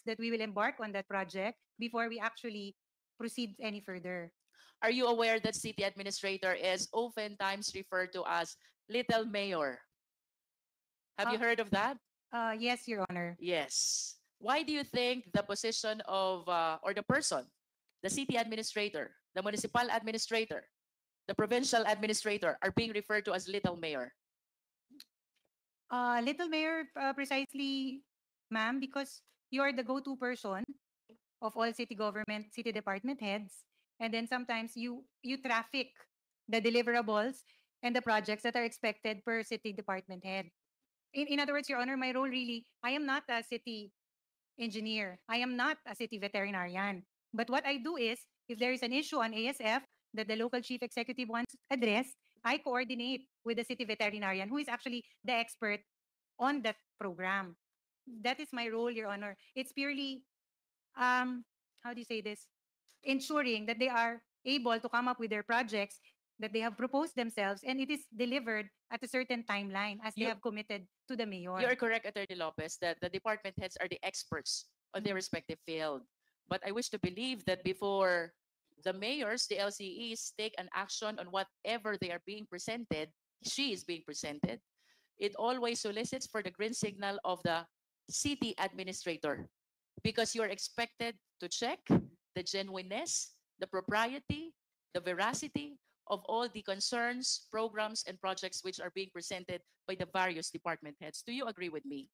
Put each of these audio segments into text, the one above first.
that we will embark on that project before we actually proceed any further. Are you aware that city administrator is oftentimes referred to as little mayor? Have you Uh, heard of that? yes, Your Honor. Yes. Why do you think the position of, or the person, the city administrator, the municipal administrator, the provincial administrator are being referred to as little mayor? Little Mayor, precisely, ma'am, because you are the go-to person of all city government, city department heads, and then sometimes you traffic the deliverables and the projects that are expected per city department head. In other words, Your Honor, my role really, I am not a city engineer. I am not a city veterinarian. But what I do is, if there is an issue on ASF that the local chief executive wants addressed, I coordinate with the city veterinarian, who is actually the expert on that program. That is my role, Your Honor. It's purely, how do you say this? Ensuring that they are able to come up with their projects that they have proposed themselves and it is delivered at a certain timeline as they You, have committed to the mayor. you're correct, Attorney Lopez, that the department heads are the experts on their respective field. But I wish to believe that before the mayors, the LCEs, take an action on whatever they are being presented, she is being presented, it always solicits for the green signal of the city administrator because you're expected to check the genuineness, the propriety, the veracity of all the concerns, programs, and projects which are being presented by the various department heads. Do you agree with me?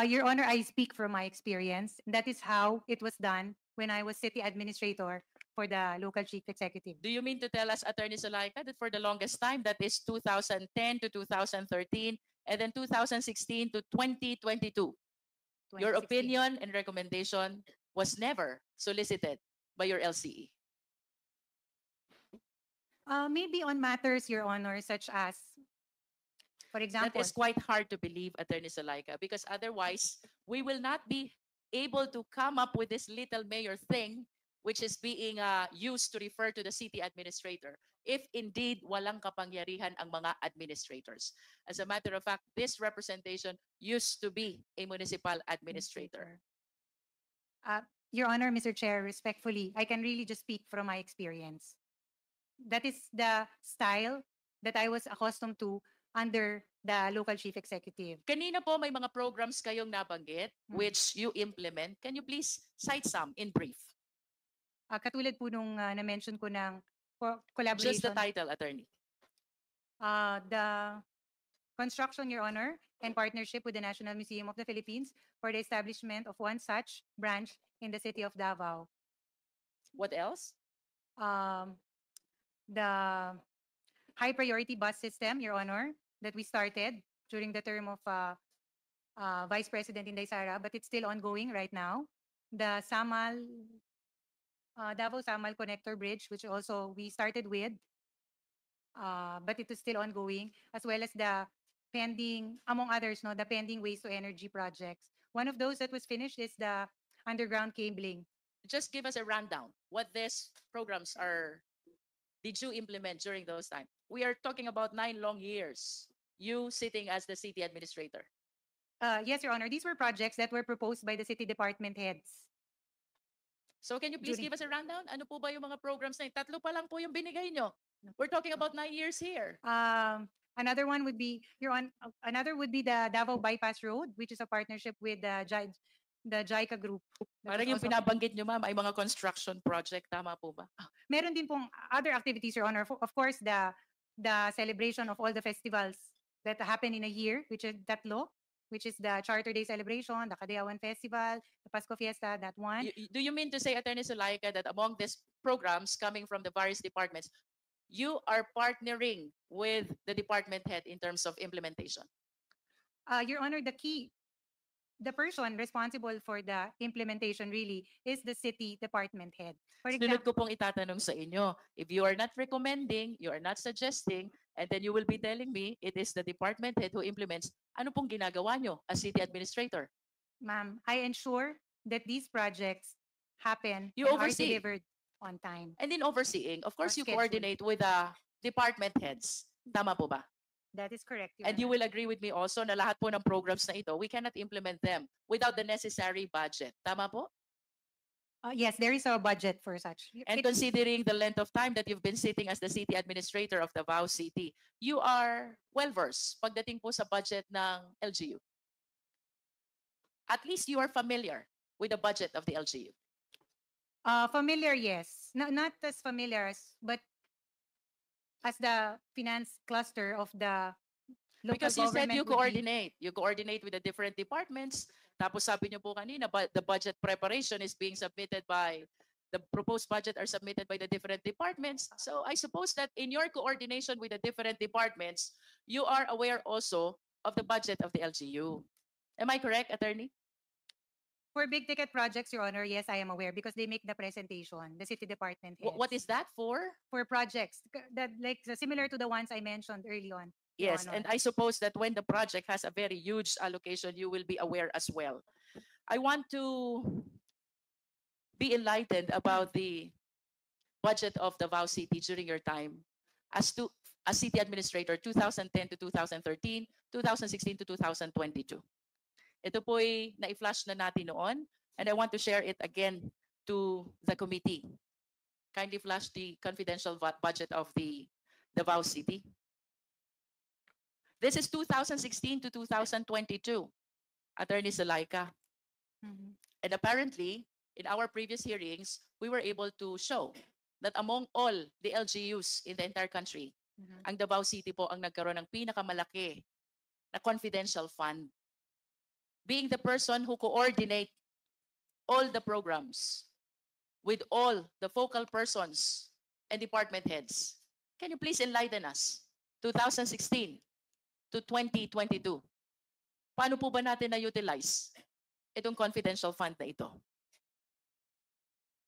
Your Honor, I speak from my experience. That is how it was done when I was city administrator for the local chief executive. Do you mean to tell us, Attorney Zulaika, that for the longest time, that is 2010 to 2013, and then 2016 to 2022, your 2016. opinion and recommendation was never solicited by your LCE? Maybe on matters, Your Honor, such as, for That example, is quite hard to believe, Attorney Zulaika, because otherwise, we will not be able to come up with this little mayor thing, which is being used to refer to the city administrator, if indeed walang kapangyarihan ang mga administrators. As a matter of fact, this representation used to be a municipal administrator. Uh, Your Honor, Mr. Chair, respectfully, I can really just speak from my experience. That is the style that I was accustomed to under the local chief executive. Kanina po may mga programs kayong nabanggit which you implement. Can you please cite some in brief? Katulad po nung na-mention ko ng Just the collaboration. title, Attorney. The construction, Your Honor, and partnership with the National Museum of the Philippines for the establishment of one such branch in the city of Davao. What else? Um, the high priority bus system, Your Honor, that we started during the term of Vice President Inday Sara, but it's still ongoing right now. The Samal, Davao Samal Connector Bridge, which also we started with, but it is still ongoing, as well as the pending, among others, no, the pending waste to energy projects. One of those that was finished is the underground cabling. Just give us a rundown. What these programs did you implement during those times? We are talking about 9 long years. You sitting as the city administrator. Yes, Your Honor, these were projects that were proposed by the city department heads. So can you please give us a rundown? Ano po ba yung mga programs na yun? Tatlo pa lang po yung binigay nyo. We're talking about 9 years here. Another one would be another would be the Davao Bypass Road, which is a partnership with the JICA group. Parang yung pinabanggit nyo, ma'am, ay mga construction project. Tama po ba? Meron din pong other activities, Your Honor. Of course, the celebration of all the festivals that happen in a year, which is tatlo, which is the Charter Day celebration, the Kadayawan Festival, the Pasko Fiesta, that one. Do you mean to say, Attorney Zulaika, that among these programs coming from the various departments, you are partnering with the department head in terms of implementation? Your Honor, the person responsible for the implementation really is the city department head. For Sunod ko pong itatanong sa inyo, if you are not recommending, you are not suggesting, and then you will be telling me it is the department head who implements, ano pong ginagawa nyo as city administrator? Ma'am, I ensure that these projects happen You and oversee. are delivered on time. And in overseeing, of course, you schedule. coordinate with the department heads. Tama po ba? That is correct, Your And you Honor. will agree with me also na lahat po ng programs na ito, we cannot implement them without the necessary budget. Tama po? Yes, there is a budget for such. And considering the length of time that you've been sitting as the city administrator of Davao City, you are well-versed pagdating po sa budget ng LGU. At least you are familiar with the budget of the LGU. Familiar, yes. Not as familiar as, but as the finance cluster of the local Because you said government you would be- coordinate. You coordinate with the different departments. Tapos sabi niyo po kanina, the budget preparation is being submitted by, the proposed budget are submitted by the different departments. So I suppose that in your coordination with the different departments, you are aware also of the budget of the LGU. Am I correct, Attorney? For big ticket projects, Your Honor, yes, I am aware because they make the presentation, the city department heads. What is that for? For projects that like similar to the ones I mentioned early on. Your Yes, Honor. and I suppose that when the project has a very huge allocation, you will be aware as well. I want to be enlightened about the budget of Davao City during your time as city administrator 2010 to 2013, 2016 to 2022. Ito po'y na-flash na natin noon, and I want to share it again to the committee. Kindly flash the confidential budget of the Davao City. This is 2016 to 2022, Attorney Zalaika. Mhm. And apparently, in our previous hearings, we were able to show that among all the LGUs in the entire country, Mhm. ang Davao City po ang nagkaroon ng pinakamalaki na confidential fund. Being the person who coordinate all the programs with all the focal persons and department heads. Can you please enlighten us? 2016 to 2022. Paano po ba natin na-utilize itong confidential fund na ito?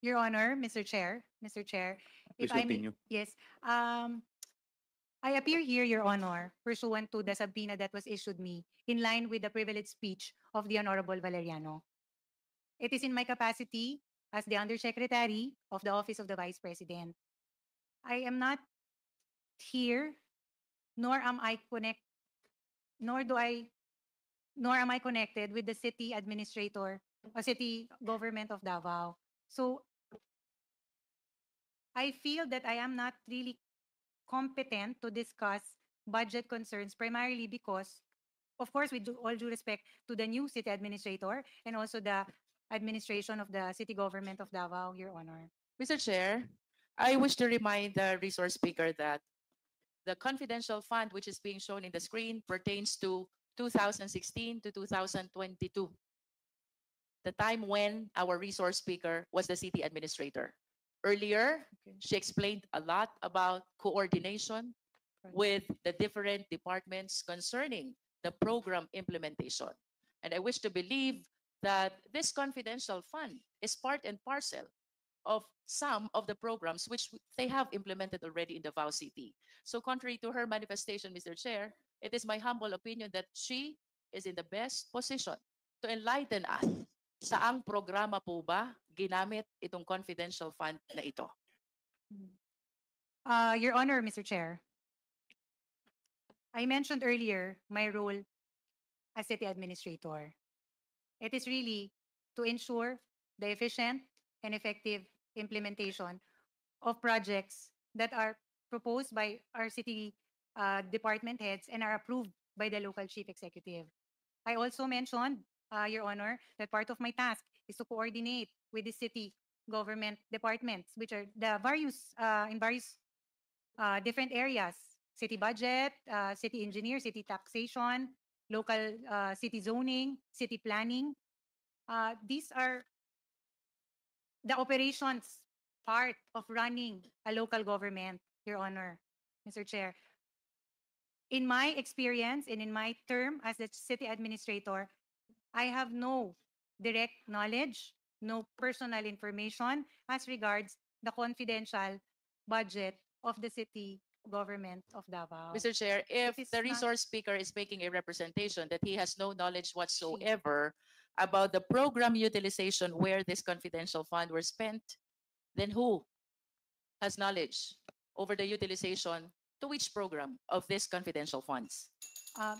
Your Honor, Mr. Chair, Please I may- continue. yes, I appear here, Your Honor, pursuant to the subpoena that was issued me in line with the privileged speech of the Honorable Valeriano. It is in my capacity as the Undersecretary of the Office of the Vice President. I am not here, nor am I connected with the city administrator or city government of Davao. So I feel that I am not really competent to discuss budget concerns primarily because, of course, with all due respect to the new city administrator and also the administration of the city government of Davao, Your Honor. Mr. Chair, I wish to remind the resource speaker that the confidential fund which is being shown in the screen pertains to 2016 to 2022, the time when our resource speaker was the city administrator. Earlier, Okay. she explained a lot about coordination Right. with the different departments concerning the program implementation. And I wish to believe that this confidential fund is part and parcel of some of the programs which they have implemented already in Davao City. So contrary to her manifestation, Mr. Chair, it is my humble opinion that she is in the best position to enlighten us. Saang programa po ba ginamit itong confidential fund na ito? Your Honor, Mr. Chair, I mentioned earlier my role as city administrator. It is really to ensure the efficient and effective implementation of projects that are proposed by our city department heads and are approved by the local chief executive. I also mentioned, Your Honor, that part of my task is to coordinate with the city government departments, which are the various in various different areas: city budget, city engineer, city taxation, local city zoning, city planning. These are the operations part of running a local government, Your Honor, Mr. Chair. In my experience and in my term as the city administrator, I have no direct knowledge, no personal information as regards the confidential budget of the city government of Davao. Mr. Chair, if is the not- resource speaker is making a representation that he has no knowledge whatsoever about the program utilization where this confidential fund were spent, then who has knowledge over the utilization To which program of these confidential funds?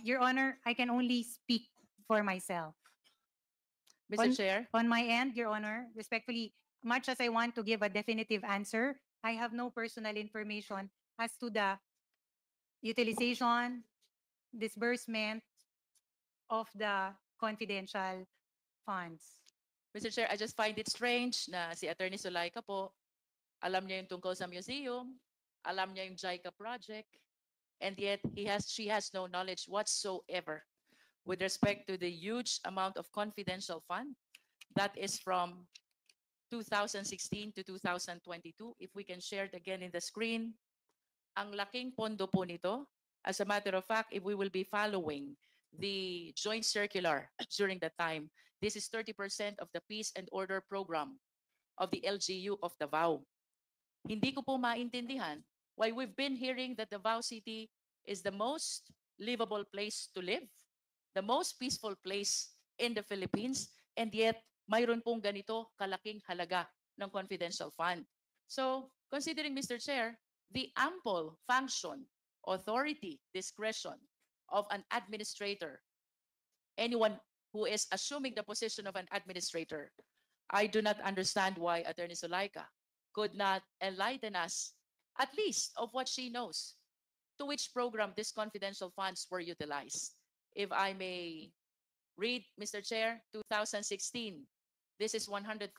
Your Honor, I can only speak for myself. Mr. Chair, On my end, Your Honor, respectfully, much as I want to give a definitive answer, I have no personal information as to the utilization, disbursement of the confidential funds. Mr. Chair, I just find it strange na si Attorney Sulaika po, alam niya yung tungkol sa museum, alam niya yung JICA project, and yet she has no knowledge whatsoever with respect to the huge amount of confidential fund that is from 2016 to 2022. If we can share it again in the screen, ang laking pondo po nito. As a matter of fact, if we will be following the joint circular during that time, this is 30% of the peace and order program of the LGU of Davao. Hindi ko po maintindihan why we've been hearing that Davao City is the most livable place to live, the most peaceful place in the Philippines, and yet mayroon pong ganito kalaking halaga ng confidential fund. So, considering, Mr. Chair, the ample function, authority, discretion of an administrator, anyone who is assuming the position of an administrator, I do not understand why Attorney Sulaika could not enlighten us, at least of what she knows, to which program these confidential funds were utilized. If I may read, Mr. Chair, 2016, this is 144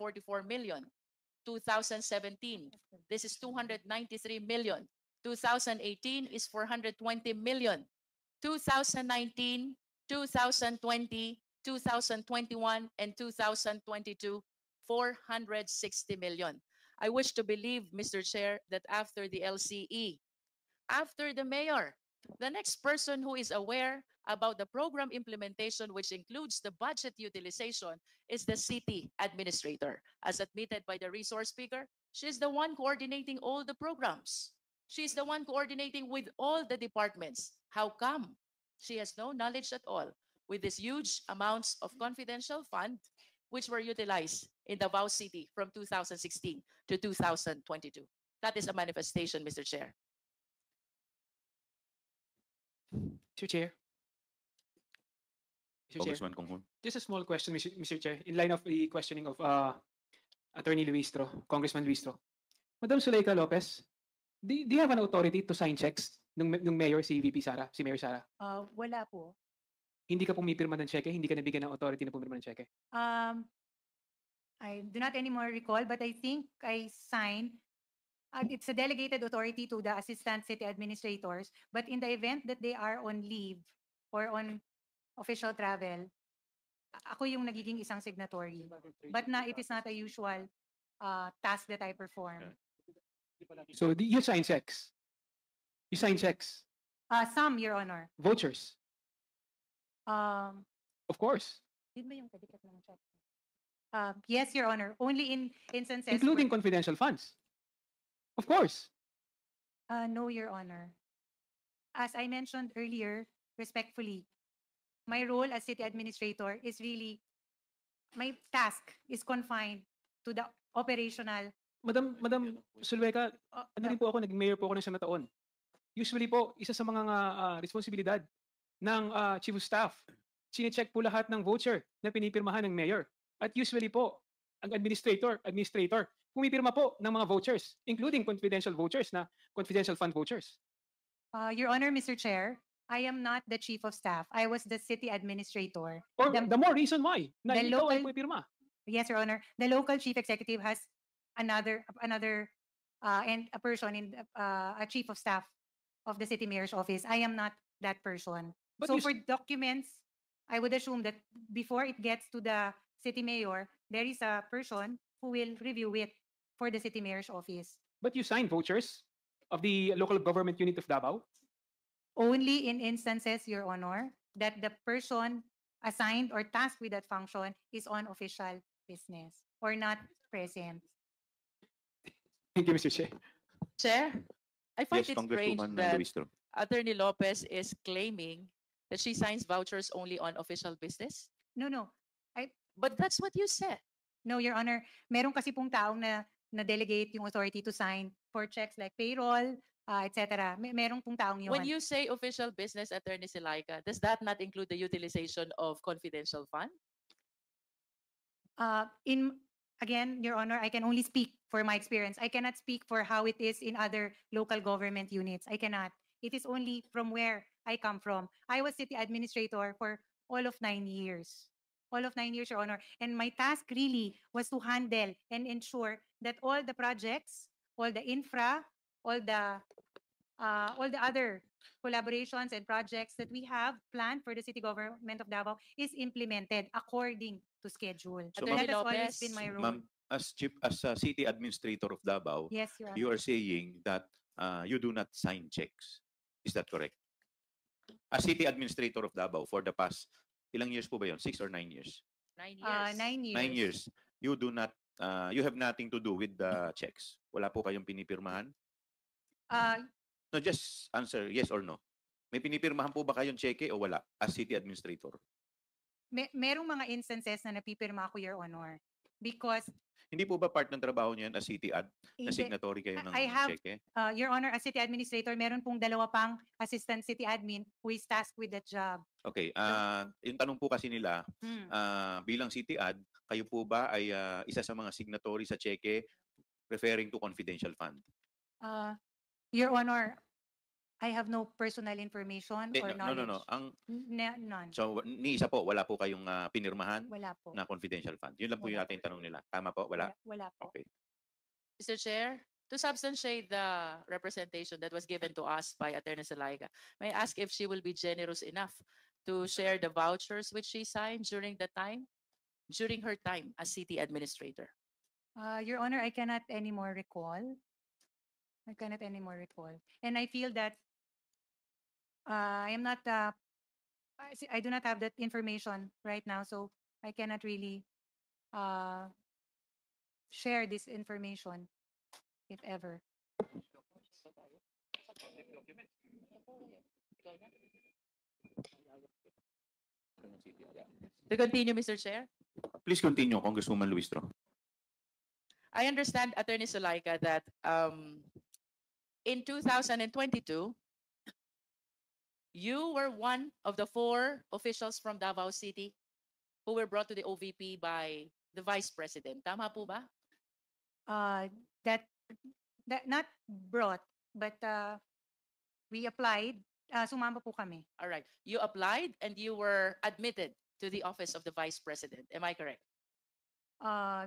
million. 2017, this is 293 million. 2018 is 420 million. 2019, 2020, 2021, and 2022, 460 million. I wish to believe, Mr. Chair, that after the LCE, after the mayor, the next person who is aware about the program implementation, which includes the budget utilization, is the city administrator. As admitted by the resource speaker, she's the one coordinating all the programs. She's the one coordinating with all the departments. How come she has no knowledge at all with these huge amounts of confidential fund which were utilized in Davao City from 2016 to 2022? That is a manifestation, Mr. Chair. Mr. Chair. Mr. Chair, Congressman Conghun. just a small question, Mr. Chair, in line of the questioning of Attorney Luistro, Congressman Luistro. Madam Zuleika Lopez, do you have an authority to sign checks nung mayor si VP Sara, si Mayor Sara? Wala po. Hindi ka pumipirma ng cheque, hindi ka nabigyan ng authority na pumirma ng cheque. I do not anymore recall, but I think I signed. It's a delegated authority to the assistant city administrators. But in the event that they are on leave or on official travel, ako yung nagiging isang signatory. But it is not a usual task that I perform. So you sign checks? You sign checks? Some, Your Honor. Vouchers? Of course. Yun ba yung kadikat ng check? Yes, Your Honor. Only in instances Including confidential funds? Of course. No, Your Honor. As I mentioned earlier, respectfully, my role as city administrator is really, my task is confined to the operational. Madam Sulweka, ano rin po ako, naging mayor po ako ng 7 taon. Usually po, isa sa mga responsibilidad ng chief of staff, sine-check po lahat ng voucher na pinipirmahan ng mayor. At usually po, ang administrator, pumipirma po ng mga vouchers, including confidential vouchers na confidential fund vouchers. Your Honor, Mr. Chair, I am not the chief of staff. I was the city administrator. Or the more reason why na the ikaw ay local- pumipirma. Yes, Your Honor. The local chief executive has another and a person in a chief of staff of the city mayor's office. I am not that person. But So you s- for documents, I would assume that before it gets to the city mayor, there is a person who will review it for the city mayor's office. But you sign vouchers of the local government unit of Davao? Only in instances, Your Honor, that the person assigned or tasked with that function is on official business or not present. Thank you, Mr. Chair. Chair, I find Yes, it strange Congresswoman that Luistro. Attorney Lopez is claiming that she signs vouchers only on official business. No. But that's what you said. No, Your Honor. Meron kasi pong taong na delegate yung authority to sign for checks like payroll, etc. Merong pong taong yun. When you say official business, Attorney Silaika, does that not include the utilization of confidential fund? Again, Your Honor, I can only speak for my experience. I cannot speak for how it is in other local government units. I cannot. It is only from where I come from. I was city administrator for all of 9 years. All of 9 years, Your Honor. And my task really was to handle and ensure that all the projects, all the infra, all the other collaborations and projects that we have planned for the city government of Davao is implemented according to schedule. So, Attorney That has always Lopez, been my role. Ma'am, as a city administrator of Davao, Yes, Your Honor. you are saying that you do not sign checks. Is that correct? As city administrator of Davao for the past, ilang years po ba yun? 6 or 9 years? 9 years. 9 years. 9 years. You do not, you have nothing to do with the checks. Wala po kayong pinipirmahan? No, just answer yes or no. May pinipirmahan po ba kayong cheque o wala as city administrator? Merong mga instances na napipirma ako, Your Honor. Because Hindi po ba part ng trabaho niyan as city ad na hindi- signatory kayo ng I have- cheque? Your Honor, as city administrator, meron pong 2 pang assistant city admin who is tasked with that job. Okay, yung tanong po kasi nila, Hmm. bilang city ad, kayo po ba ay isa sa mga signatory sa cheque referring to confidential fund? Your Honor, I have no personal information or No, knowledge. no, no. None. So, ni isa po, wala po kayong pinirmahan Wala po. na confidential fund. Yun lang po yung Wala. ating tanong nila. Tama po? Wala? Wala po. Okay. Mr. Chair, to substantiate the representation that was given to us by Attorney Silaika, may I ask if she will be generous enough to share the vouchers which she signed during her time as city administrator? Your Honor, I cannot anymore recall. And I feel that I am not, I do not have that information right now, so I cannot really share this information, if ever. To continue, Mr. Chair? Please continue, Congresswoman Luistro. I understand, Attorney Sulaika, that in 2022, you were one of the 4 officials from Davao City who were brought to the OVP by the Vice President. Tama po ba? That not brought, but we applied. Sumama po kami. All right. You applied and you were admitted to the office of the Vice President. Am I correct?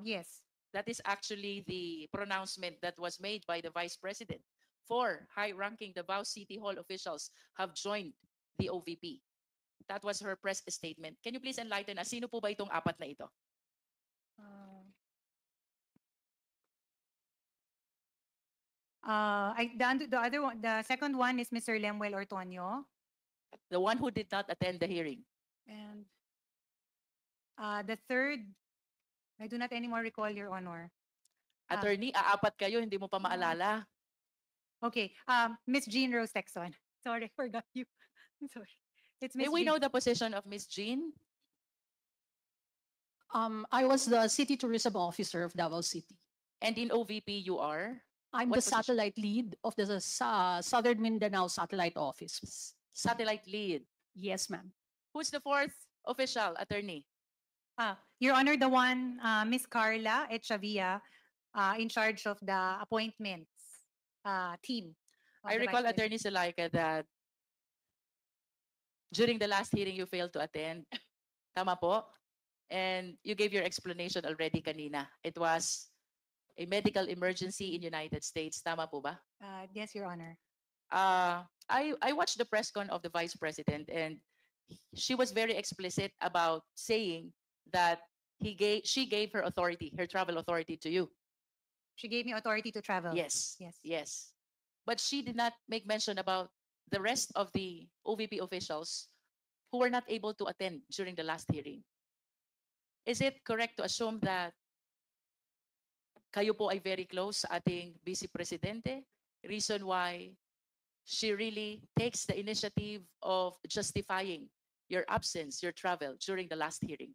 Yes. That is actually the pronouncement that was made by the Vice President. 4 high-ranking Davao City Hall officials have joined the OVP. That was her press statement. Can you please enlighten us? Sino po ba itong 4 na ito? The other one, the second one is Mr. Lemuel Ortonio, The one who did not attend the hearing. and the third, I do not anymore recall, Your Honor. Attorney, 4 kayo, hindi mo pa maalala. Okay, Miss Jean Rose Texon. Sorry, forgot you. Sorry. It's May Miss we Jean. know the position of Miss Jean? I was the city tourism officer of Davao City. And in OVP, you are? I'm What the position? satellite lead of the Southern Mindanao Satellite Office. Satellite lead. Yes, ma'am. Who's the 4th official, attorney? Your Honor, the one, Miss Carla Echavia, in charge of the appointments team. of I the recall, Vice President. Attorney Sulaika, that during the last hearing, you failed to attend. Tama po? And you gave your explanation already kanina. It was a medical emergency in United States. Tama po ba? Yes, Your Honor. I watched the press con of the Vice President, and she was very explicit about saying that she gave her authority, her travel authority to you. She gave me authority to travel. Yes. Yes. Yes. But she did not make mention about the rest of the OVP officials who were not able to attend during the last hearing. Is it correct to assume that kayo po ay very close sa ating Vice Presidente? Reason why she really takes the initiative of justifying your absence, your travel during the last hearing?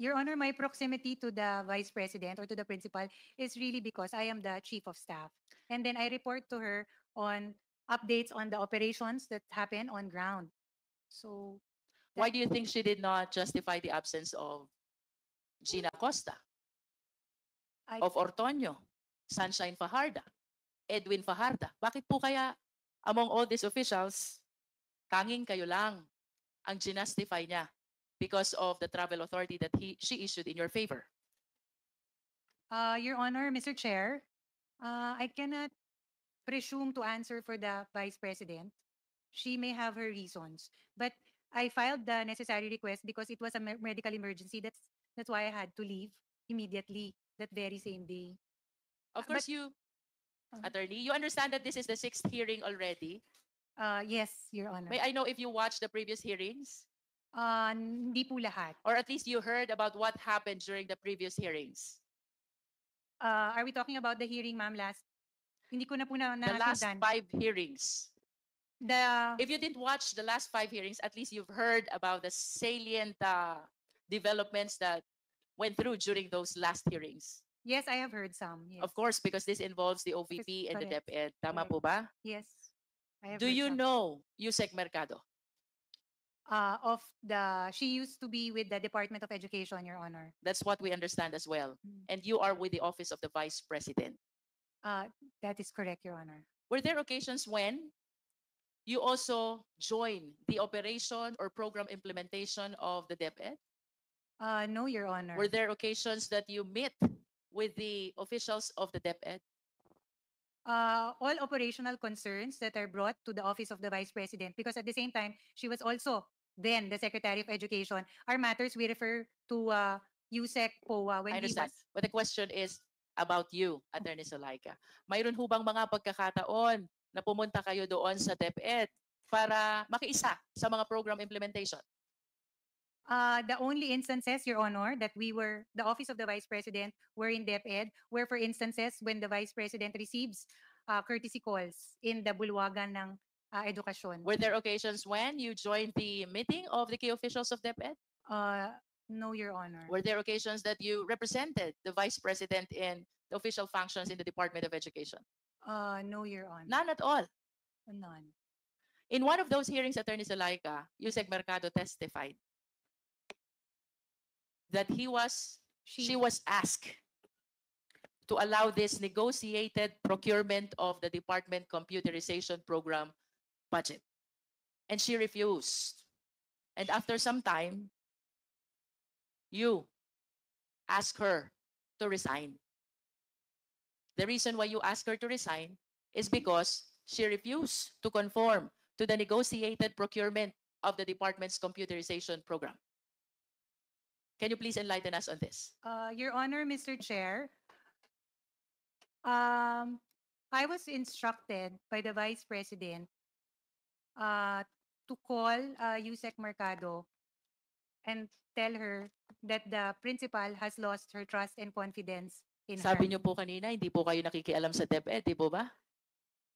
Your Honor, my proximity to the Vice President or to the principal is really because I am the Chief of Staff. And then I report to her on updates on the operations that happen on ground. So Why do you think she did not justify the absence of Gina Costa, I, of Ortonio, Sunshine Fajarda, Edwin Fajarda? Bakit po kaya among all these officials, tanging kayo lang ang ginastify niya because of the travel authority that she issued in your favor? Your Honor, Mr. Chair, I cannot presume to answer for the Vice President. She may have her reasons, but I filed the necessary request because it was a medical emergency. That's why I had to leave immediately that very same day. Of But- course, Attorney, you understand that this is the 6th hearing already. Yes, Your Honor. May I know if you watched the previous hearings? Hindi po lahat. Or at least you heard about what happened during the previous hearings? Are we talking about the hearing, ma'am, last? Hindi ko na po na The last nasundan. 5 hearings. If you didn't watch the last 5 hearings, at least you've heard about the salient developments that went through during those last hearings. Yes, I have heard some. Yes. Of course, because this involves the OVP and the correct. DepEd. Tama Correct. po ba? Yes. I have Do heard you some. know Yusek Mercado? She used to be with the Department of Education, Your Honor. That's what we understand as well. Mm. And you are with the Office of the Vice President. That is correct, Your Honor. Were there occasions when you also joined the operation or program implementation of the DepEd? No, Your Honor. Were there occasions that you met with the officials of the DepEd? All operational concerns that are brought to the Office of the Vice President, because at the same time, she was also then the Secretary of Education, are matters we refer to USEC POA when I he understand. was. But the question is about you, Attorney Zulaika. Mayroon ho bang mga pagkakataon na pumunta kayo doon sa DepEd para makiisa sa mga program implementation? The only instances, Your Honor, that the Office of the Vice President were in DepEd were for instances when the Vice President receives courtesy calls in the bulwagan ng edukasyon. Were there occasions when you joined the meeting of the key officials of DepEd? No, Your Honor. Were there occasions that you represented the Vice President in the official functions in the Department of Education? No, Your Honor. None at all. None. In one of those hearings, Attorney Zulaika, Yusek Mercado testified that she was asked to allow this negotiated procurement of the department computerization program budget. And she refused. And after some time, you asked her to resign. The reason why you asked her to resign is because she refused to conform to the negotiated procurement of the department's computerization program. Can you please enlighten us on this? Your Honor, Mr. Chair, I was instructed by the Vice President to call Yusek Mercado and tell her that the principal has lost her trust and confidence in Sabi her. niyo po kanina, hindi po kayo nakikialam sa DepEd, di po ba?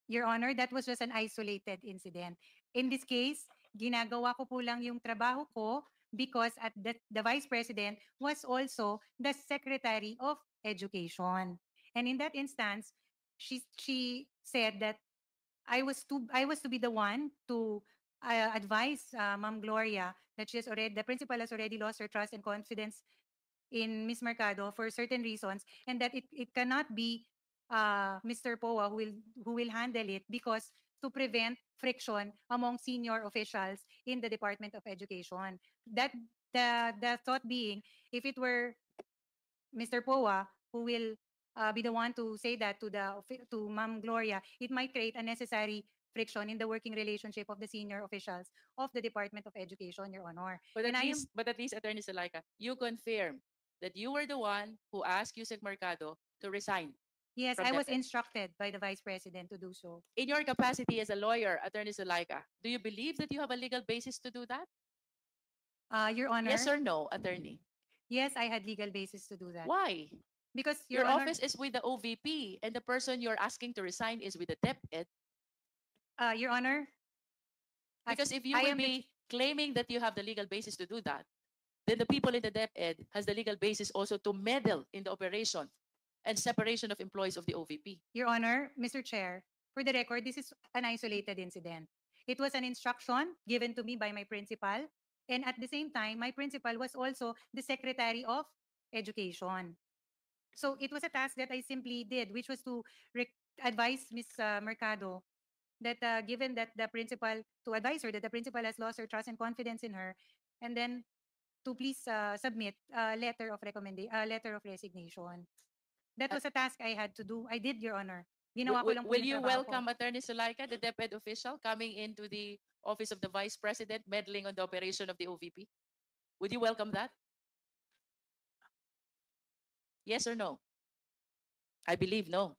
Your Honor, that was just an isolated incident. In this case, ginagawa ko po lang yung trabaho ko because the Vice President was also the Secretary of Education. And in that instance, she said that I was to be the one to advise Ma'am Gloria that the principal has already lost her trust and confidence in Ms. Mercado for certain reasons, and that it cannot be Mr. POA who will handle it, because to prevent friction among senior officials in the Department of Education. That the thought being, if it were Mr. POA who will be the one to say that to Ma'am Gloria, it might create unnecessary friction in the working relationship of the senior officials of the Department of Education, Your Honor. But And at I least, Attorney Zulaika, you confirm that you were the one who asked Yusek Mercado to resign. Yes, From I was DepEd. instructed by the Vice President to do so. In your capacity as a lawyer, Attorney Zulaika, do you believe that you have a legal basis to do that? Your Honor, Yes or no, Attorney? yes, I had legal basis to do that. Why? Because Your Your Honor, office is with the OVP and the person you're asking to resign is with the DepEd. Your Honor, as Because if you I will am the- be claiming that you have the legal basis to do that, then the people in the DepEd has the legal basis also to meddle in the operation and separation of employees of the OVP. Your Honor, Mr. Chair, for the record, this is an isolated incident. It was an instruction given to me by my principal, and at the same time, my principal was also the Secretary of Education. So it was a task that I simply did, which was to advise Ms. Mercado that given that the principal, to advise her that the principal has lost her trust and confidence in her, and then to please submit a letter of letter of resignation. That was a task I had to do. I did, Your Honor. Ginawa ko lang po Will yung you trabaho ko. welcome Attorney Sulaika, the DepEd official, coming into the office of the Vice President, meddling on the operation of the OVP? Would you welcome that? Yes or no? I believe no.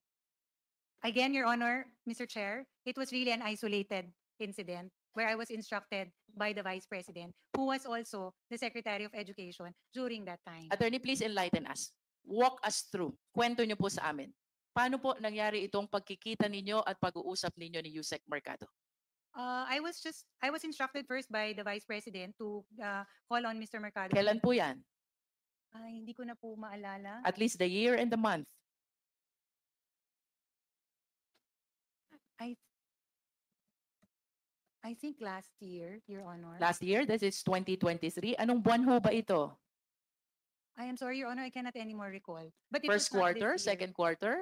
Again, Your Honor, Mr. Chair, it was really an isolated incident where I was instructed by the Vice President, who was also the Secretary of Education during that time. Attorney, please enlighten us. Walk us through. Kwento niyo po sa amin. Paano po nangyari itong pagkikita ninyo at pag-uusap ninyo ni Yusek Mercado? I was instructed first by the Vice President to call on Mr. Mercado. Kailan po yan? Ay, hindi ko na po maalala. At least the year and the month. I think last year, Your Honor. Last year, this is 2023. Anong buwan ho ba ito? I am sorry, Your Honor, I cannot anymore recall. But it First was not this quarter, year. second quarter?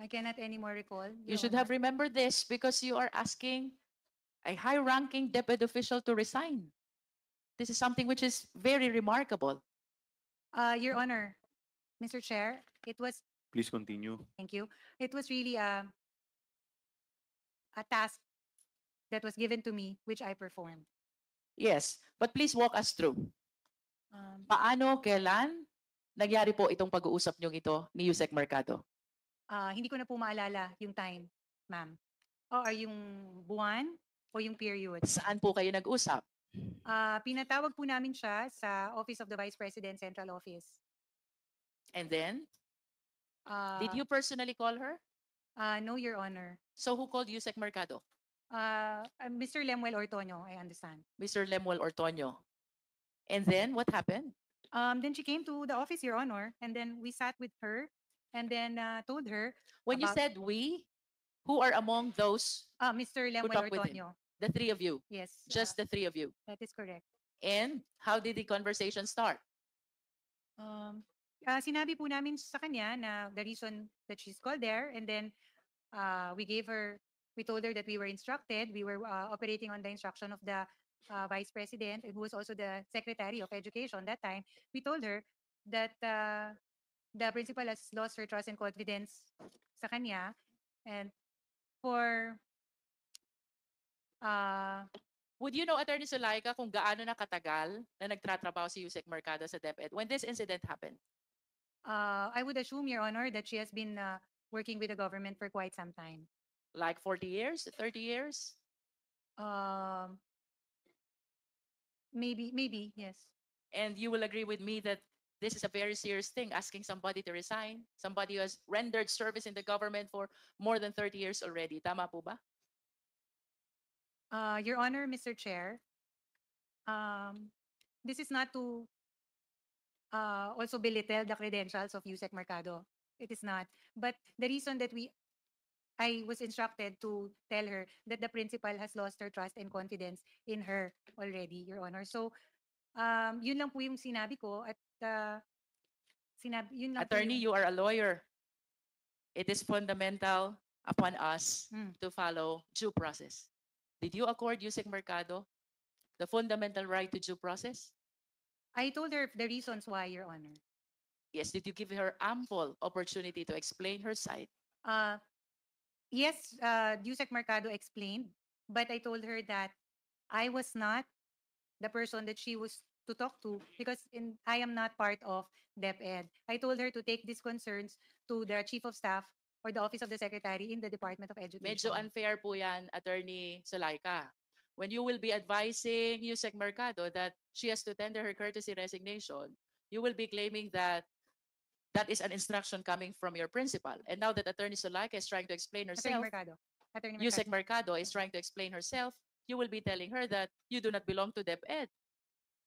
I cannot anymore recall. You Your should Honor. have remembered this because you are asking a high-ranking DepEd official to resign. This is something which is very remarkable. Your Honor, Mr. Chair, it was, Please continue. thank you. It was really a task that was given to me, which I performed. Yes, but please walk us through. Paano, kailan, nangyari po itong pag-uusap niyong ito ni Yusek Mercado? Hindi ko na po maalala yung time, ma'am. Or yung buwan o yung period. Saan po kayo nag-usap? Pinatawag po namin siya sa Office of the Vice President Central Office. And then, Uh, did you personally call her? No, Your Honor. So who called Yusek Mercado? Mr. Lemuel Ortonio, I understand. Mr. Lemuel Ortonio. And then, what happened? Then she came to the office, Your Honor, and then we sat with her and then told her, When you about- said we, who are among those, Mr. Lemuel talked with him? Ortonio. the three of you? Yes. Just the three of you. that is correct. And how did the conversation start? Sinabi po namin sa kanya na the reason that she's called there, and then we told her that we were instructed, we were operating on the instruction of the Vice President, who was also the Secretary of Education that time. We told her that the principal has lost her trust and confidence sa kanya, and for Would you know, Attorney Sulaika, kung gaano na katagal na nagtratrabaho si Yusek Mercado sa DepEd when this incident happened? I would assume, Your Honor, that she has been working with the government for quite some time. Like 40 years, 30 years? Maybe, yes. And you will agree with me that this is a very serious thing, asking somebody to resign, somebody who has rendered service in the government for more than 30 years already. Tama po ba? Your Honor, Mr. Chair, this is not to also belittle the credentials of Yusek Mercado. It is not. But the reason that I was instructed to tell her that the principal has lost her trust and confidence in her already, Your Honor. So, yun lang po yung sinabi ko at yun lang po Attorney, yung- you are a lawyer. It is fundamental upon us Mm. to follow due process. Did you accord Yusek Mercado the fundamental right to due process? I told her the reasons why, Your Honor. Yes. Did you give her ample opportunity to explain her side? Yes, Yusek Mercado explained, but I told her that I was not the person that she was to talk to because I am not part of DepEd. I told her to take these concerns to the Chief of Staff or the Office of the Secretary in the Department of Education. Medyo unfair po yan, Attorney Sulaika. When you will be advising Yusek Mercado that she has to tender her courtesy resignation, you will be claiming that that is an instruction coming from your principal. And now that Attorney Sulaika is trying to explain Attorney herself, Mercado. Attorney Yusek Mercado. Mercado is trying to explain herself, you will be telling her that you do not belong to DepEd.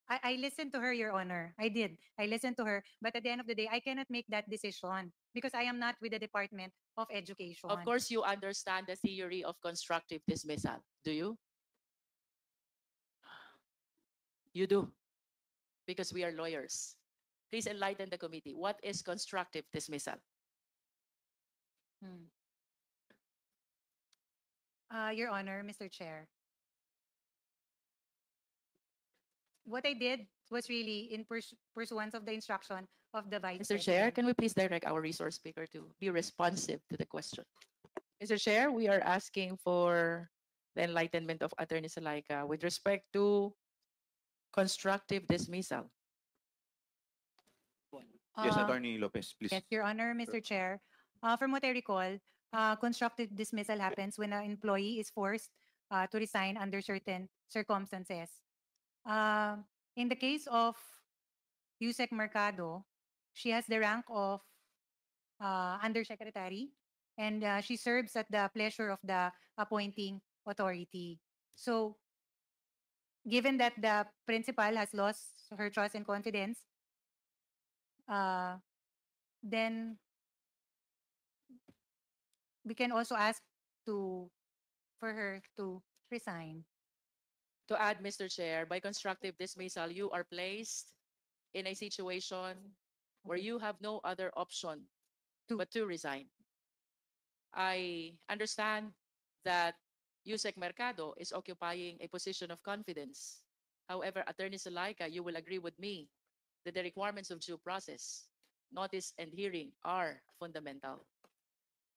I listened to her, Your Honor. I did. I listened to her. But at the end of the day, I cannot make that decision because I am not with the Department of Education. Of course, you understand the theory of constructive dismissal. Do you? You do. Because we are lawyers. Please enlighten the committee. What is constructive dismissal? Hmm. Your Honor, Mr. Chair. What I did was really in pursuance of the instruction of the Vice Mr. Chair, President. can we please direct our resource speaker to be responsive to the question? Mr. Chair, we are asking for the enlightenment of Attorney Salaika with respect to constructive dismissal. Yes, Uh, Attorney Lopez, please. Yes, Your Honor, Mr. Chair. From what I recall, constructive dismissal happens when an employee is forced to resign under certain circumstances. Uh, in the case of Yusek Mercado, she has the rank of undersecretary, and she serves at the pleasure of the appointing authority. So, given that the principal has lost her trust and confidence, then we can also ask for her to resign. To add, Mr. Chair, by constructive dismissal, you are placed in a situation where you have no other option but to resign. I understand that Yusek Mercado is occupying a position of confidence. However, Attorney Salaika, you will agree with me that the requirements of due process, notice and hearing are fundamental.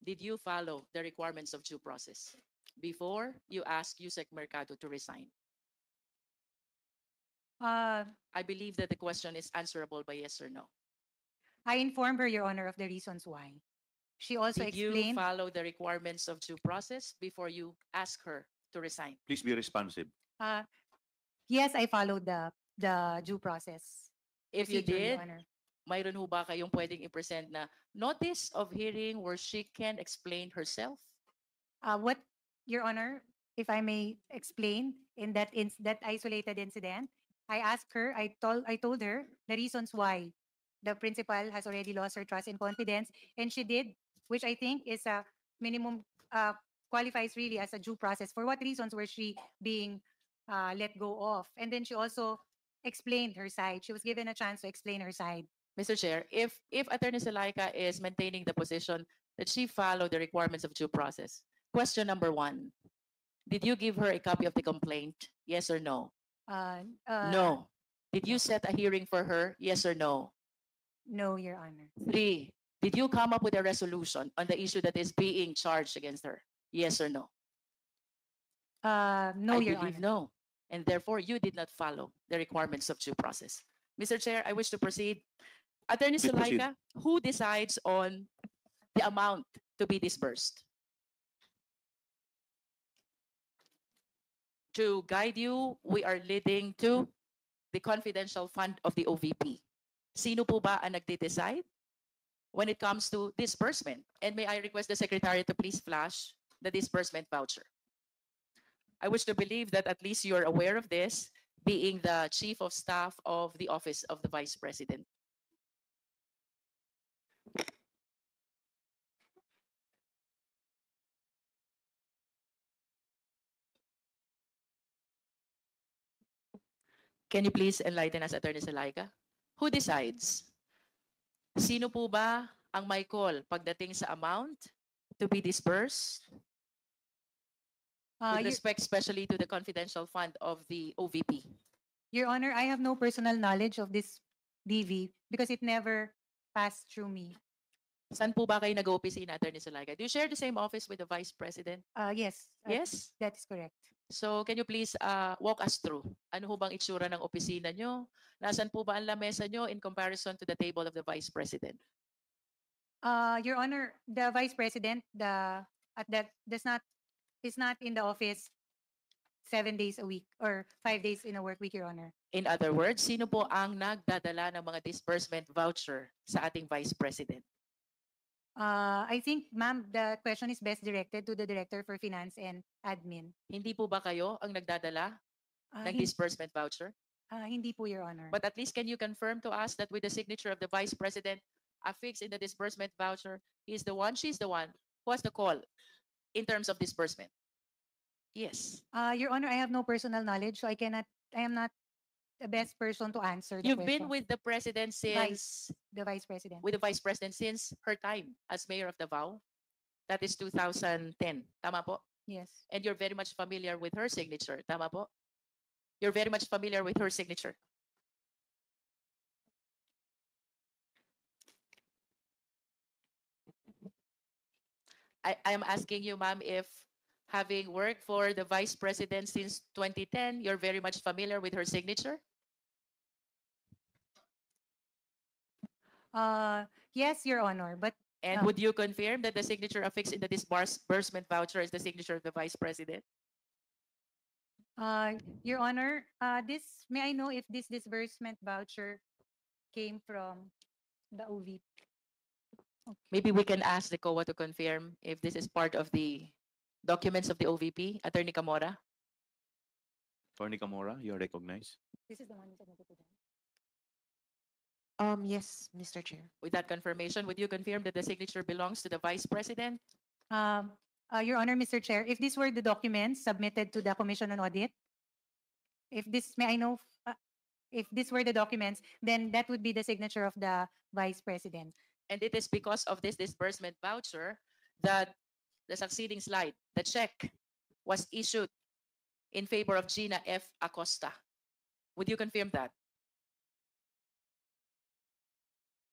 Did you follow the requirements of due process before you asked Yusek Mercado to resign? Uh, I believe that the question is answerable by yes or no. I informed her, Your Honor, of the reasons why. She also Did you explained. follow the requirements of due process before you asked her to resign? Please be responsive. Yes, I followed the due process. If you procedure, Your did, Honor. mayroon ho ba kayong pwedeng i-present na notice of hearing where she can explain herself? What, Your Honor, if I may explain, in that isolated incident, I asked her, I told her the reasons why the principal has already lost her trust and confidence, and she did, which I think is a minimum, qualifies really as a due process. For what reasons were she being let go of? And then she also explained her side. She was given a chance to explain her side. Mr. Chair, if Attorney Salaika is maintaining the position that she followed the requirements of due process, question number 1, did you give her a copy of the complaint? Yes or no? No. Did you set a hearing for her? Yes or no? No, Your Honor. 3, did you come up with a resolution on the issue that is being charged against her? Yes or no? No, I Your believe Honor. no. And therefore, you did not follow the requirements of due process. Mr. Chair, I wish to proceed. Attorney Please proceed. Salaika, who decides on the amount to be disbursed? To guide you, we are leading to the confidential fund of the OVP. Sino po ba ang nagde-decide when it comes to disbursement? And may I request the Secretary to please flash the disbursement voucher. I wish to believe that at least you're aware of this, being the Chief of Staff of the Office of the Vice President. Can you please enlighten us, Attorney Salaika? Who decides? Sino po ba ang may call pagdating sa amount to be disbursed? With respect especially to the confidential fund of the OVP. Your Honor, I have no personal knowledge of this DV because it never passed through me. Saan po ba kayo nag-opisina, Attorney Salaika? Do you share the same office with the Vice President? Yes. Yes? That is correct. So can you please walk us through? Ano ho bang itsura ng opisina nyo? Nasaan po ba ang lamesa nyo in comparison to the table of the Vice President? Your Honor, the Vice President, is not in the office 7 days a week or 5 days in a work week, Your Honor. In other words, sino po ang nagdadala ng mga disbursement voucher sa ating Vice President? I think, ma'am, the question is best directed to the Director for Finance and Admin. Hindi po ba kayo ang nagdadala ng Hin- disbursement voucher? Hindi po, Your Honor. But at least can you confirm to us that with the signature of the Vice President affixed in the disbursement voucher, she's the one who has the call in terms of disbursement? Yes. Your Honor, I have no personal knowledge, so I am not the best person to answer the You've question. been with the President since, The Vice President. with the Vice President since her time as Mayor of Davao. That is 2010. Tama po? Yes. And you're very much familiar with her signature. Tama po? You're very much familiar with her signature. I am asking you, ma'am, if having worked for the Vice President since 2010, you're very much familiar with her signature? Yes, Your Honor, but And would you confirm that the signature affixed in the disbursement voucher is the signature of the Vice President? Your Honor, may I know if this disbursement voucher came from the OVP? Maybe we can ask the COA to confirm if this is part of the documents of the OVP. Attorney Camora? Attorney Camora, you are recognized. This is the one you submitted to them. Yes, Mr. Chair. With that confirmation, would you confirm that the signature belongs to the Vice President? Your Honor, Mr. Chair, if these were the documents submitted to the Commission on Audit, may I know if these were the documents, then that would be the signature of the Vice President. And it is because of this disbursement voucher that the succeeding slide, the check was issued in favor of Gina F. Acosta. Would you confirm that?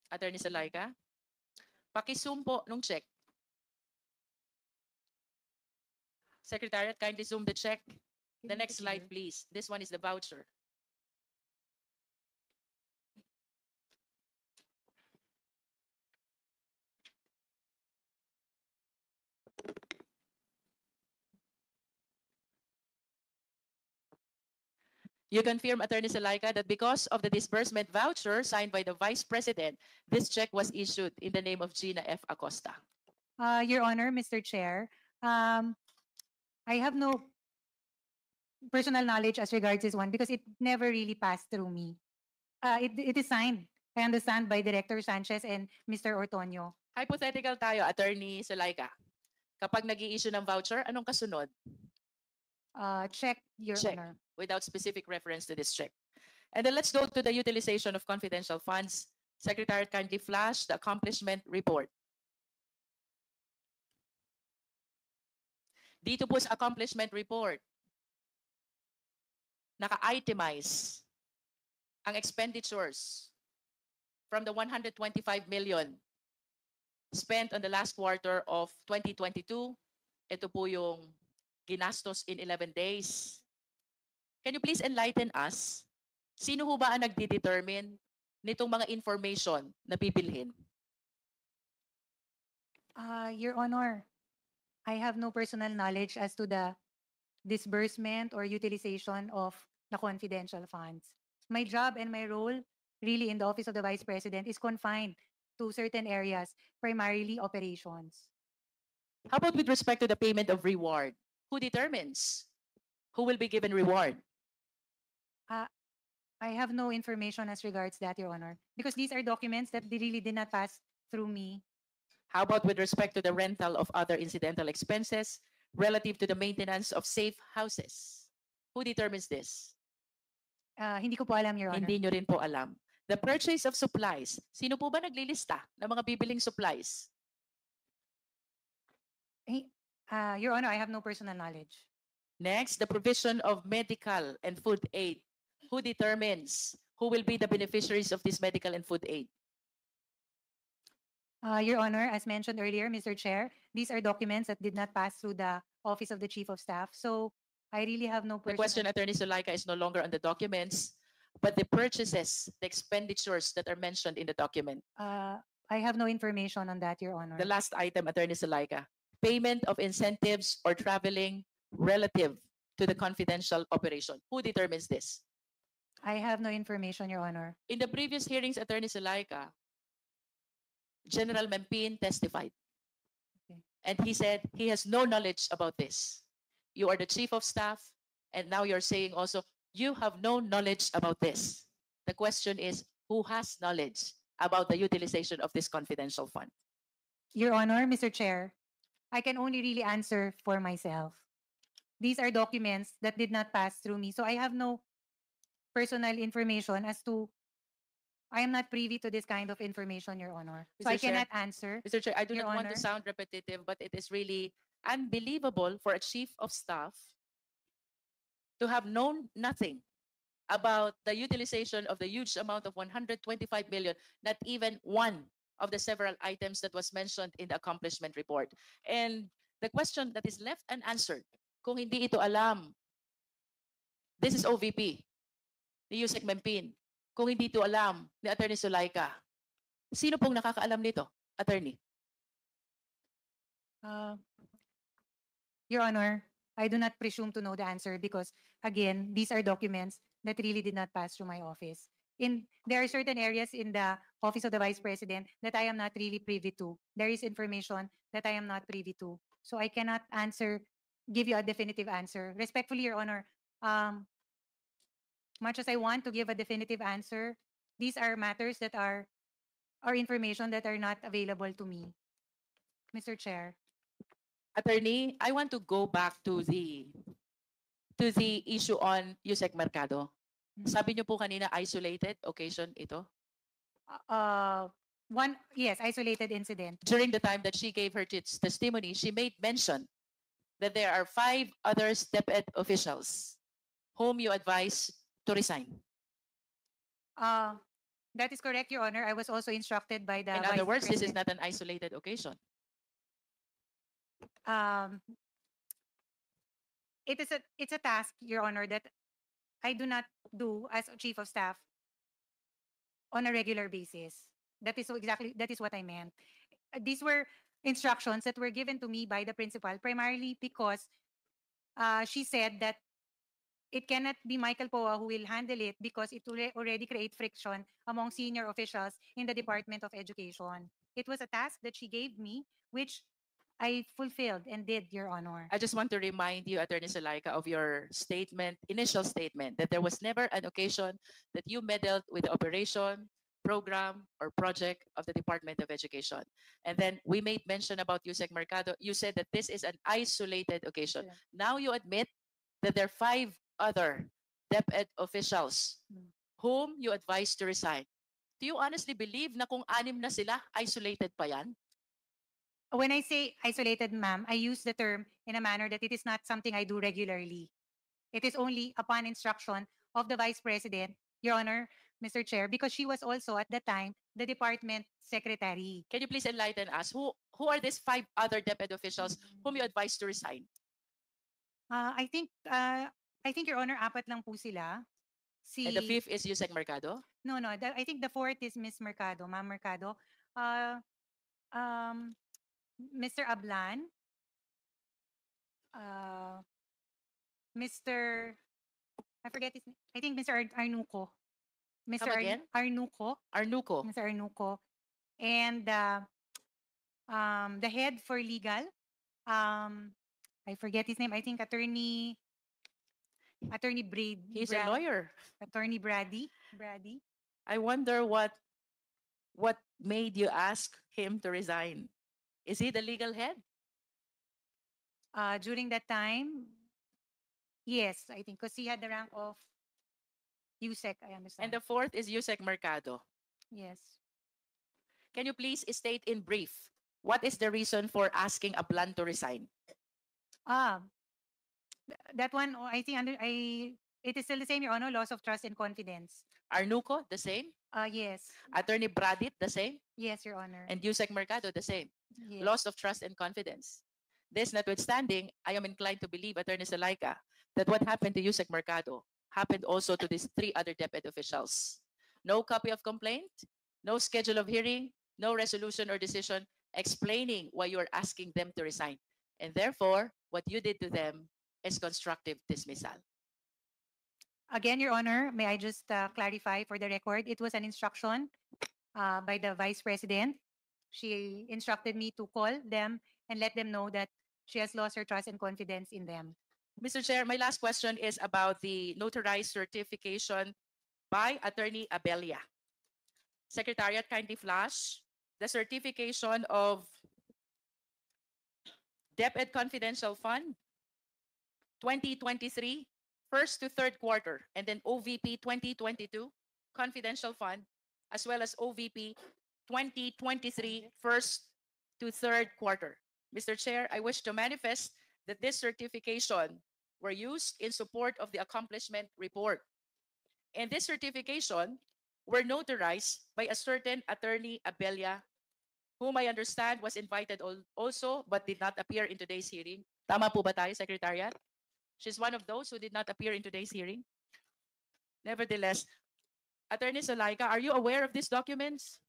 Attorney Salaika? Paki-zoom po nung check. Secretariat, kindly zoom the check. The next slide, please. This one is the voucher. You confirm, Attorney Salaika, that because of the disbursement voucher signed by the Vice President, this check was issued in the name of Gina F. Acosta. Your Honor, Mr. Chair, I have no personal knowledge as regards this one because it never really passed through me. It is signed, I understand, by Director Sanchez and Mr. Ortonio. Hypothetical tayo, Attorney Salaika. Kapag nag-i-issue ng voucher, anong kasunod? Check, Your Check. Honor. Without specific reference to this check. And then let's go to the utilization of confidential funds. Secretary, kindly flash the accomplishment report. Dito po sa accomplishment report, naka-itemize ang expenditures from the 125 million spent on the last quarter of 2022. Ito po yung ginastos in 11 days. Can you please enlighten us? Sino ho ba ang nagdi-determine nitong mga information na bibilhin? Your Honor, I have no personal knowledge as to the disbursement or utilization of the confidential funds. My job and my role really in the Office of the Vice President is confined to certain areas, primarily operations. How about with respect to the payment of reward? Who determines who will be given reward? I have no information as regards that, Your Honor, because these are documents that they really did not pass through me. How about with respect to the rental of other incidental expenses relative to the maintenance of safe houses? Who determines this? Hindi ko po alam, Your Honor. Hindi nyo rin po alam. The purchase of supplies. Sino po ba naglilista ng mga bibiling supplies? Your Honor, I have no personal knowledge. Next, the provision of medical and food aid. Who determines who will be the beneficiaries of this medical and food aid? Your Honor, as mentioned earlier, Mr. Chair, these are documents that did not pass through the Office of the Chief of Staff. So I really have no The personal... question, Attorney Zulaika, is no longer on the documents, but the purchases, the expenditures that are mentioned in the document. I have no information on that, Your Honor. The last item, Attorney Zulaika, payment of incentives or traveling relative to the confidential operation. Who determines this? I have no information, Your Honor. In the previous hearings, Attorney Zulaika, General Mempin testified. Okay. And he said he has no knowledge about this. You are the Chief of Staff, and now you're saying also You have no knowledge about this. The question is, who has knowledge about the utilization of this confidential fund? Your Honor, Mr. Chair, I can only really answer for myself. These are documents that did not pass through me. So I have no personal information as to, I am not privy to this kind of information, Your Honor. So I Mr. Chair. cannot answer. Mr. Chair, I do Your not want to Honor. sound repetitive, but it is really unbelievable for a chief of staff to have known nothing about the utilization of the huge amount of 125 million, not even one of the several items that was mentioned in the accomplishment report. And the question that is left unanswered, kung hindi ito alam, this is OVP, ni Yusek Mempin. Kung hindi ito alam ni Attorney Zulaika, sino pong nakakaalam nito, Attorney? Your Honor, I do not presume to know the answer because, again, these are documents that really did not pass through my office. There are certain areas in the Office of the Vice President that I am not really privy to. There is information that I am not privy to. So I cannot give you a definitive answer. Respectfully, Your Honor, much as I want to give a definitive answer, these are matters that are information that are not available to me. Mr. Chair. Attorney, I want to go back to the issue on Yusek Mercado. Sabi niyo po kanina isolated occasion ito? Yes, isolated incident. During the time that she gave her testimony, she made mention that there are 5 other DepEd officials whom you advise to resign. That is correct, Your Honor. I was also instructed by the In Vice other words, this is President. not an isolated occasion. It's a task, Your Honor, that I do not do as a Chief of Staff on a regular basis. That is what I meant. These were instructions that were given to me by the principal, primarily because she said that it cannot be Michael Poa who will handle it because it will already create friction among senior officials in the Department of Education. It was a task that she gave me, which I fulfilled and did, Your Honor. I just want to remind you, Attorney Zulaika, of your initial statement, that there was never an occasion that you meddled with the operation, program, or project of the Department of Education. And then we made mention about Yusek Mercado. You said that this is an isolated occasion. Yeah. Now you admit that there are 5 other DepEd officials whom you advised to resign. Do you honestly believe na kung 6 na sila, isolated pa yan? When I say isolated, ma'am, I use the term in a manner that it is not something I do regularly. It is only upon instruction of the Vice President, Your Honor, Mr. Chair, because she was also at the time the department secretary. Can you please enlighten us? Who are these 5 other DepEd officials whom you advised to resign? I think, Your Honor, 4 lang po sila. And the 5th is Yusek Mercado? No. I think the 4th is Miss Mercado, Ma'am Mercado. Mr. Ablan, Mr. I forget his name. I think Mr. Arnuco. Mr. Come again? Arnuco. Arnuco. Mr. Arnuco. And the head for legal, I forget his name. I think Attorney Braid. He's a lawyer. Attorney Brady. I wonder what made you ask him to resign. Is he the legal head? During that time, yes, I think, because he had the rank of USEC, I understand. And the 4th is Yusek Mercado. Yes. Can you please state in brief, what is the reason for asking Ablan to resign? That one, I think it is still the same, Your Honor, loss of trust and confidence. Arnuco, the same? Yes. Attorney Bradit, the same? Yes, Your Honor. And Yusek Mercado, the same? Yes. Loss of trust and confidence. This notwithstanding, I am inclined to believe, Attorney Zulaika, that what happened to Yusek Mercado happened also to these 3 other DepEd officials. No copy of complaint, no schedule of hearing, no resolution or decision explaining why you are asking them to resign. And therefore, what you did to them is constructive dismissal. Again, Your Honor, may I just clarify for the record, it was an instruction by the Vice President. She instructed me to call them and let them know that she has lost her trust and confidence in them. Mr. Chair, my last question is about the notarized certification by Attorney Abelia. Secretariat, kindly flash the certification of DepEd Confidential Fund 2023, first to third quarter, and then OVP 2022 Confidential Fund, as well as OVP 2023, first to third quarter. Mr. Chair, I wish to manifest that this certification were used in support of the accomplishment report. And this certification were notarized by a certain Attorney Abelia, whom I understand was invited also but did not appear in today's hearing. Tama po ba tayo, Secretariat? She's one of those who did not appear in today's hearing. Nevertheless, Attorney Zulaika, are you aware of these documents?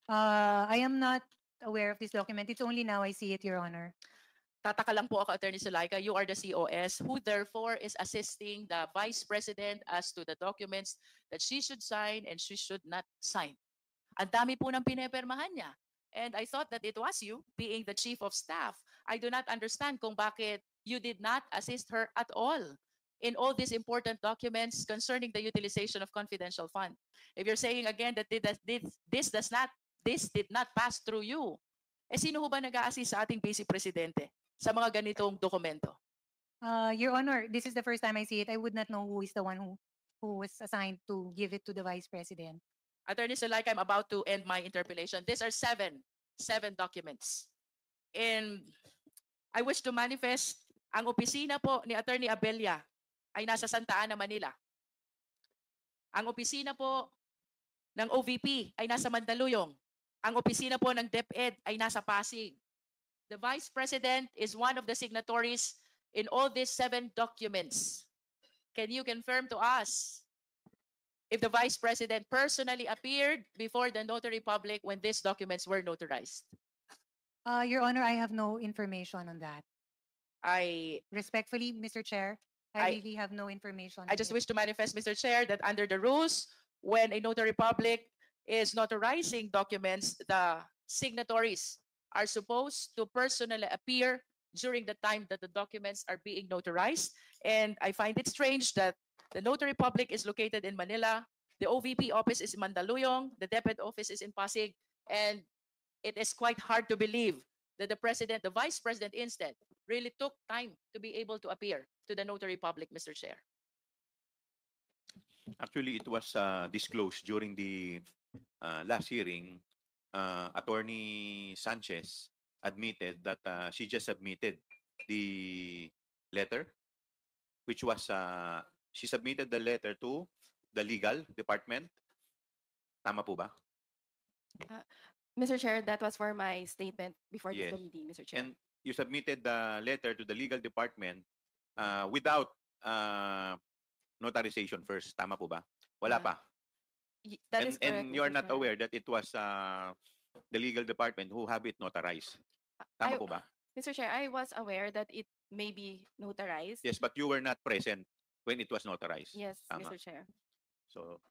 I am not aware of this document. It's only now I see it, Your Honor. Tataka lang po ako, Attorney Zulaika, you are the COS, who therefore is assisting the Vice President as to the documents that she should sign and she should not sign. Ang dami po ng pinepirmahan niya. And I thought that it was you, being the Chief of Staff. I do not understand kung bakit you did not assist her at all in all these important documents concerning the utilization of confidential fund. If you're saying again that this did not pass through you, eh sino ho ba nag-a-assist sa ating Vice Presidente sa mga ganitong dokumento? Your Honor, this is the first time I see it. I would not know who is the one who was assigned to give it to the Vice President. Attorney Zulaika, I'm about to end my interpellation. These are seven documents. And I wish to manifest, ang opisina po ni Attorney Abelia ay nasa Santa Ana, Manila. Ang opisina po ng OVP ay nasa Mandaluyong. Ang opisina po ng DepEd ay nasa Pasig. The Vice President is one of the signatories in all these 7 documents. Can you confirm to us if the Vice President personally appeared before the notary public when these documents were notarized? Your Honor, I have no information on that. Respectfully, Mr. Chair, I really have no information. I just wish to manifest, Mr. Chair, that under the rules, when a notary public is notarizing documents, the signatories are supposed to personally appear during the time that the documents are being notarized. And I find it strange that the notary public is located in Manila, the OVP office is in Mandaluyong, the DepEd office is in Pasig, and it is quite hard to believe that the Vice President instead, really took time to be able to appear to the notary public, Mr. Chair. Actually, it was disclosed during the last hearing. Attorney Sanchez admitted that she just submitted the letter, which was she submitted the letter to the legal department. Tama po ba? Mr. Chair, that was for my statement before this Yes. committee, Mr. Chair. And you submitted the letter to the legal department without notarization first. Tama po ba? Wala pa. That is correct, And you are Mr. not Chair. aware that it was the legal department who have it notarized. Tama I- po ba? Mr. Chair, I was aware that it may be notarized. Yes, but you were not present when it was notarized. Yes, Tama. Mr. Chair. So